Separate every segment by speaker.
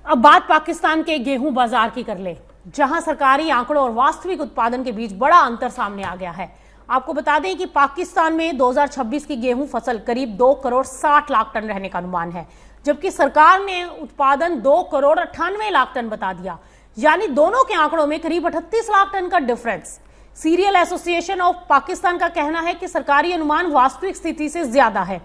Speaker 1: अब बात पाकिस्तान के गेहूं बाजार की कर ले, जहां सरकारी आंकड़ों और वास्तविक उत्पादन के बीच बड़ा अंतर सामने आ गया है। आपको बता दें कि पाकिस्तान में 2026 की गेहूं फसल करीब 2 करोड़ 60 लाख टन रहने का अनुमान है, जबकि सरकार ने उत्पादन 2 करोड़ 98 लाख टन बता दिया। यानी दोनों के आंकड़ों में करीब 38 लाख टन का difference. Serial association of Pakistan का कहना है कि सरकारी अनुमान वास्तविक स्थिति से ज्यादा है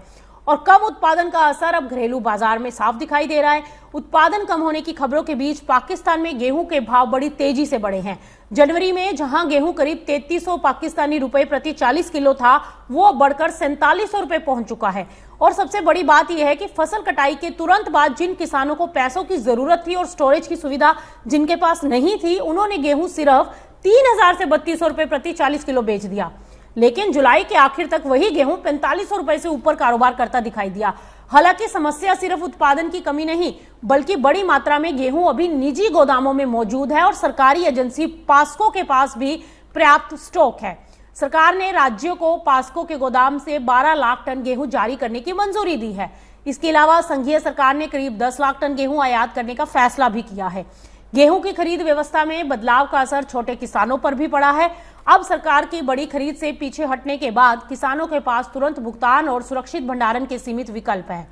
Speaker 1: और कम उत्पादन का असर अब घरेलू बाजार में साफ दिखाई दे रहा है। उत्पादन कम होने की खबरों के बीच पाकिस्तान में गेहूं के भाव बड़ी तेजी से बढ़े हैं। जनवरी में जहां गेहूं करीब 3300 पाकिस्तानी रुपए प्रति 40 किलो था, वो बढ़कर 4700 रुपए पहुंच चुका है। और सबसे बड़ी बात यह है कि फसल कटाई के तुरंत बाद जिन किसानों को पैसों की जरूरत थी और स्टोरेज की सुविधा जिनके पास नहीं थी, उन्होंने गेहूं सिर्फ 3000 से 3200 रुपए प्रति 40 किलो बेच दिया। लेकिन जुलाई के आखिर तक वही गेहूं 4500 रुपए से ऊपर कारोबार करता दिखाई दिया। हालांकि समस्या सिर्फ उत्पादन की कमी नहीं, बल्कि बड़ी मात्रा में गेहूं अभी निजी गोदामों में मौजूद है और सरकारी एजेंसी पास्को के पास भी पर्याप्त स्टॉक है। सरकार ने राज्यों को पास्को के गोदाम से 12 लाख टन गेहूं जारी करने की मंजूरी दी है। इसके अलावा संघीय सरकार ने करीब 10 लाख टन गेहूं आयात करने का फैसला भी किया है। गेहूं की खरीद व्यवस्था में बदलाव का असर छोटे किसानों पर भी पड़ा है। अब सरकार की बड़ी खरीद से पीछे हटने के बाद किसानों के पास तुरंत भुगतान और सुरक्षित भंडारण के सीमित विकल्प हैं।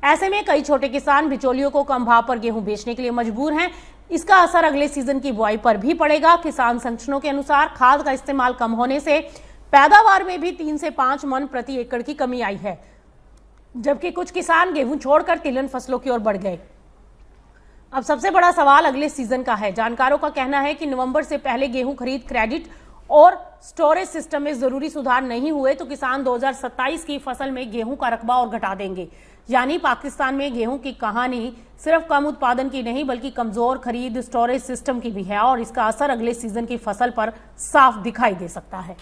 Speaker 1: ऐसे में कई छोटे किसान बिचौलियों को कम भाव पर गेहूं बेचने के लिए मजबूर हैं। इसका असर अगले सीजन की बुआई पर भी पड़ेगा। किसान संगठनों के अनुसार खाद का इस्तेमाल कम होने से पैदावार में भी 3 से 5 मन प्रति एकड़ की कमी आई है, जबकि कुछ किसान गेहूं छोड़कर तिलहन फसलों की ओर बढ़ गए। अब सबसे बड़ा सवाल अगले सीजन का है। जानकारों का कहना है कि नवंबर से पहले गेहूं खरीद, क्रेडिट और स्टोरेज सिस्टम में जरूरी सुधार नहीं हुए तो किसान 2027 की फसल में गेहूं का रकबा और घटा देंगे। यानी पाकिस्तान में गेहूं की कहानी सिर्फ कम उत्पादन की नहीं, बल्कि कमजोर खरीद, स्टोरेज सिस्टम की भी है और इसका असर अगले सीजन की फसल पर साफ दिखाई दे सकता है।